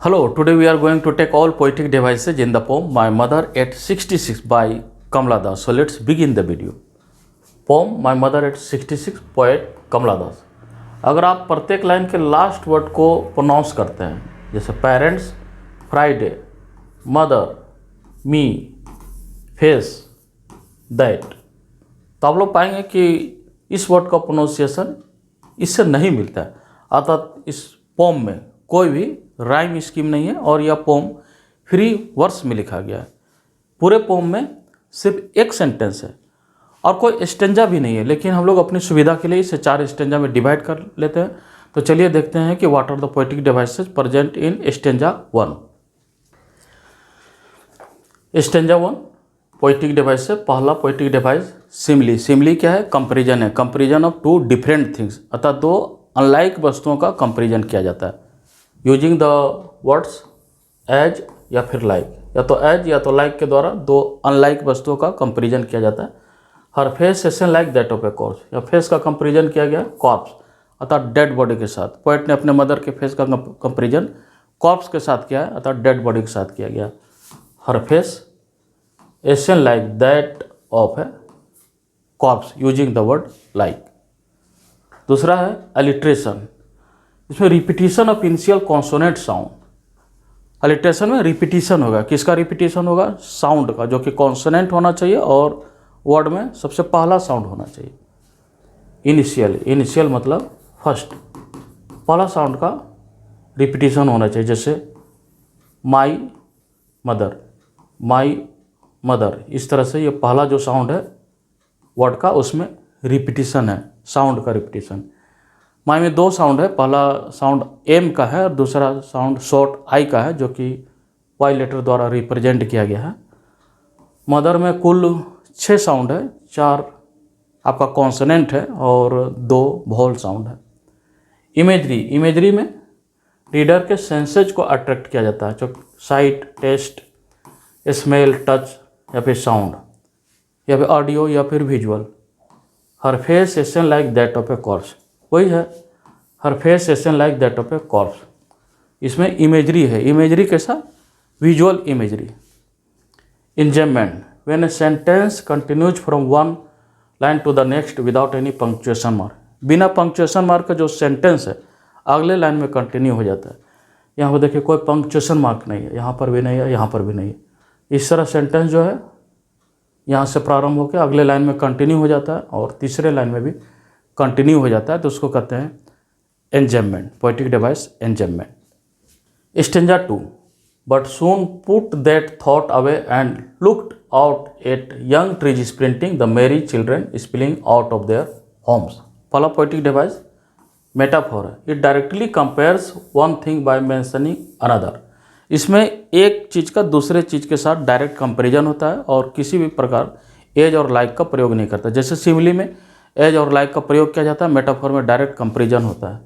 Hello, today we are going to take all poetic devices in the poem My Mother at 66 by Kamala Das. So let's begin the video. Poem My Mother at 66 poet कमला दास। अगर आप प्रत्येक line के last word को pronounce करते हैं, जैसे parents, Friday, mother, me, face, that, तो आप लोग पाएंगे कि इस वर्ड का प्रोनाउंसिएशन इससे नहीं मिलता है। अर्थात इस पोम में कोई भी राइम स्कीम नहीं है और यह पोम फ्री वर्स में लिखा गया है। पूरे पोम में सिर्फ एक सेंटेंस है और कोई स्टेंजा भी नहीं है, लेकिन हम लोग अपनी सुविधा के लिए इसे 4 स्टेंजा में डिवाइड कर लेते हैं। तो चलिए देखते हैं कि what are the poetic devices present in stanza 1। Stanza 1 poetic device है। पहला पोएटिक डिवाइस सिमली। सिमली क्या है? कंपेरिजन है। कंपेरिजन ऑफ 2 डिफरेंट थिंग्स, अर्थात 2 अनलाइक वस्तुओं का कंपेरिजन किया जाता है यूजिंग द वर्ड्स एज या फिर लाइक, या तो एज या तो लाइक के द्वारा 2 अनलाइक वस्तुओं का कंपेरिजन किया जाता है। Her face ashen like that of a corpse, या फेस का कंपेरिजन किया गया कॉर्प्स अर्थात डेड बॉडी के साथ। पोएट ने अपने मदर के फेस का कंपेरिजन कॉर्प्स के साथ किया है अर्थात डेड बॉडी के साथ किया गया। Her face ashen like that of a corpse using the word like. दूसरा है अलिट्रेशन। इसमें repetition of initial consonant sound. Alliteration में रिपीटिशन होगा। किसका रिपीटिशन होगा? साउंड का, जो कि कॉन्सोनेंट होना चाहिए और वर्ड में सबसे पहला साउंड होना चाहिए। इनिशियल मतलब फर्स्ट, पहला साउंड का रिपीटिशन होना चाहिए। जैसे माई मदर, इस तरह से ये पहला जो साउंड है वर्ड का, उसमें रिपीटिशन है, साउंड का रिपीटिशन। माई में 2 साउंड है, पहला साउंड एम का है और दूसरा साउंड शॉर्ट आई का है, जो कि वाई लेटर द्वारा रिप्रेजेंट किया गया है। मदर में कुल 6 साउंड है, 4 आपका कॉन्सोनेंट है और 2 वोवल साउंड है। इमेजरी में रीडर के सेंसेज को अट्रैक्ट किया जाता है, जो साइट, टेस्ट, स्मेल, टच या फिर साउंड या फिर ऑडियो या फिर visual. Her face ashen like that of a corpse, वही है her face ashen like that of a corpse. इसमें इमेजरी है। इमेजरी कैसा? Visual imagery. Enjambment, when a sentence continues from one line to the next without any punctuation mark. बिना punctuation mark का जो sentence है अगले लाइन में continue हो जाता है। यहाँ पर देखिए कोई पंक्चुएशन मार्क नहीं है, यहाँ पर भी नहीं है, यहाँ पर भी नहीं है। इस तरह सेंटेंस जो है यहाँ से प्रारंभ होकर अगले लाइन में कंटिन्यू हो जाता है और तीसरे लाइन में भी कंटिन्यू हो जाता है, तो उसको कहते हैं enjambment, poetic device enjambment. Stanza 2, but soon put that thought away and looked out at young trees sprinting the merry children spilling out of their homes. पहला पोएटिक डिवाइस मेटाफोर है। It directly compares one thing by mentioning another. इसमें एक चीज़ का दूसरे चीज़ के साथ direct comparison होता है और किसी भी प्रकार एज और लाइक का प्रयोग नहीं करता। जैसे सिमिली में एज और लाइक का प्रयोग किया जाता है, मेटाफोर में डायरेक्ट कंपेरिजन होता है।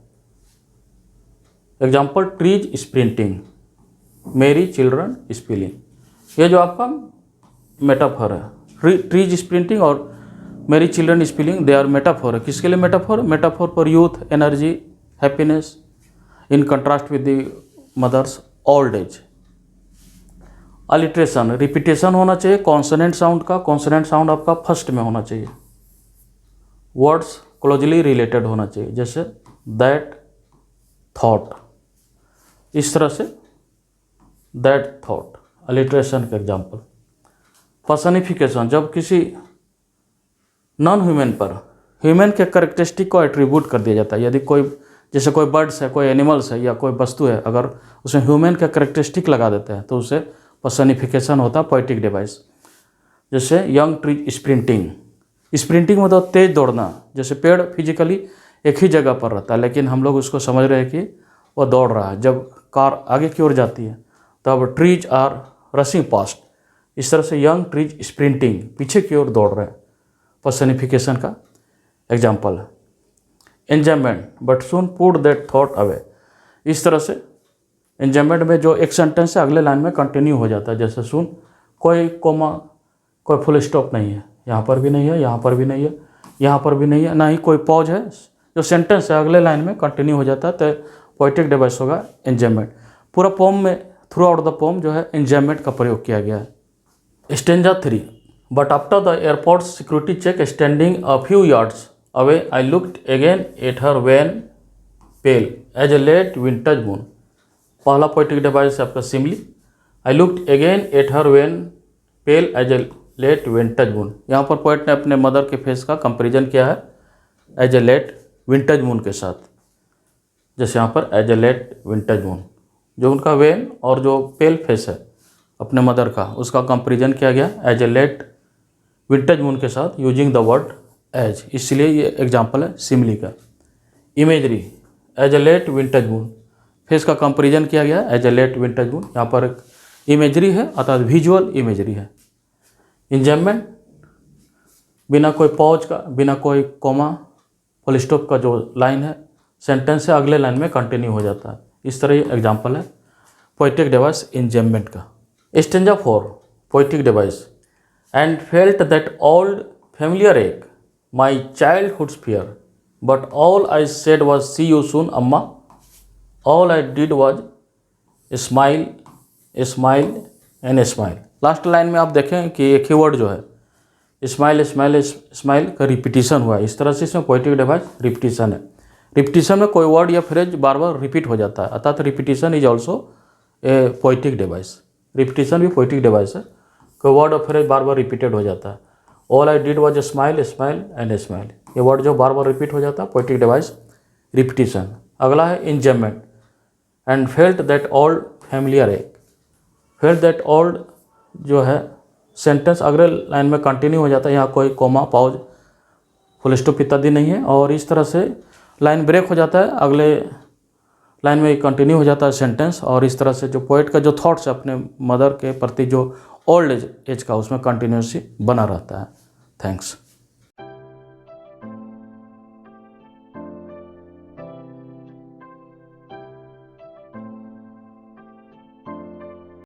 एग्जाम्पल, ट्रीज स्प्रिंटिंग, मेरी चिल्ड्रन स्पिलिंग। ये जो आपका मेटाफोर है, ट्रीज स्प्रिंटिंग और मेरी children spilling, they are metaphor है। किसके लिए metaphor? Metaphor for youth, energy, happiness, in contrast with the mother's old age. Alliteration, repetition होना चाहिए कॉन्सोनेंट साउंड का। कॉन्सोनेंट साउंड आपका फर्स्ट में होना चाहिए। वर्ड्स क्लोजली रिलेटेड होना चाहिए, जैसे दैट, थॉट, इस तरह से दैट, थॉट, अलिट्रेशन के एग्जाम्पल। पर्सनिफिकेशन, जब किसी नॉन ह्यूमन पर ह्यूमन के कैरेक्टरिस्टिक को एट्रीब्यूट कर दिया जाता है। यदि कोई, जैसे कोई बर्ड्स है, कोई एनिमल्स है या कोई वस्तु है, अगर उसमें ह्यूमन का कैरेक्टरिस्टिक लगा देते हैं तो उसे पर्सनिफिकेशन होता है, पोएटिक डिवाइस। जैसे यंग ट्री स्प्रिंटिंग। स्प्रिंटिंग मतलब तेज दौड़ना। जैसे पेड़ फिजिकली एक ही जगह पर रहता है, लेकिन हम लोग उसको समझ रहे हैं कि वह दौड़ रहा है। जब कार आगे की ओर जाती है तब ट्रीज आर रसिंग पास्ट। इस तरह से यंग ट्रीज स्प्रिंटिंग, पीछे की ओर दौड़ रहे हैं, पर्सनिफिकेशन का एग्जाम्पल है। Enjoyment, but soon put that thought away. इस तरह से एंजॉयमेंट में जो एक सेंटेंस है अगले लाइन में कंटिन्यू हो जाता है। जैसे सुन, कोई कोमा, कोई फुल स्टॉप नहीं है, यहाँ पर भी नहीं है, यहाँ पर भी नहीं है, यहाँ पर भी नहीं है, ना ही कोई पॉज है। जो सेंटेंस है अगले लाइन में कंटिन्यू हो जाता है, तो पोएटिक डिवाइस होगा एंजॉयमेंट। पूरा पोम में थ्रू आउट द पोम जो है एंजाइमेंट का प्रयोग किया गया है। Stanza 3, but after the airport security check standing a few yards away I looked again at her wan pale as a late winter's moon. पहला पोइटिक डिवाइस है आपका simile. I looked again at her wan pale as a late winter's moon. यहाँ पर poet ने अपने mother के face का comparison किया है as a late winter's moon के साथ। जैसे यहाँ पर as a late winter's moon, जो उनका वेन और जो पेल फेस है अपने मदर का, उसका कंपेरिजन किया गया as a late winter's moon के साथ यूजिंग द वर्ड एज, इसलिए ये एग्जाम्पल है सिमली का। Imagery as a late winter's moon, face का कंपेरिजन किया गया as a late winter's moon. यहाँ पर एक इमेजरी है अर्थात विजुअल इमेजरी है। इंजमेंट बिना कोई पॉज का, बिना कोई कोमा फुल स्टॉप का जो लाइन है सेंटेंस से अगले लाइन में कंटिन्यू हो जाता है। इस तरह ये एग्जाम्पल है पोइटिक डिवाइस इंजमेंट का। Stanza 4 poetic device and felt that old familiar ache my childhood's fear but all I said was see you soon Amma all I did was smile smile and smile. Last line में आप देखें कि एक ही word जो है smile smile smile का repetition हुआ है। इस तरह से इसमें पोइटिक डिवाइस रिपीटिशन है। रिपीटिशन में कोई वर्ड या फ्रेज बार बार रिपीट हो जाता है, अर्थात repetition is also a poetic device. Repetition भी पोइटिक डिवाइस है, कोई वर्ड और फ्रेज बार बार रिपीटेड हो जाता है। All I did was smile smile and smile, ये वर्ड जो बार बार रिपीट हो जाता है पोइटिक डिवाइस रिपीटिशन। अगला है enjambment and felt that old familiar एक। फेल्ट दैट ओल्ड जो है सेंटेंस अगले लाइन में कंटिन्यू हो जाता है, यहाँ कोई कोमा पाउज फुल स्टॉप इत्यादि नहीं है और इस तरह से लाइन ब्रेक हो जाता है, अगले लाइन में कंटिन्यू हो जाता है सेंटेंस और इस तरह से जो पोइट का जो थॉट्स है अपने मदर के प्रति जो ओल्ड एज का उसमें कंटिन्यूसी बना रहता है। थैंक्स।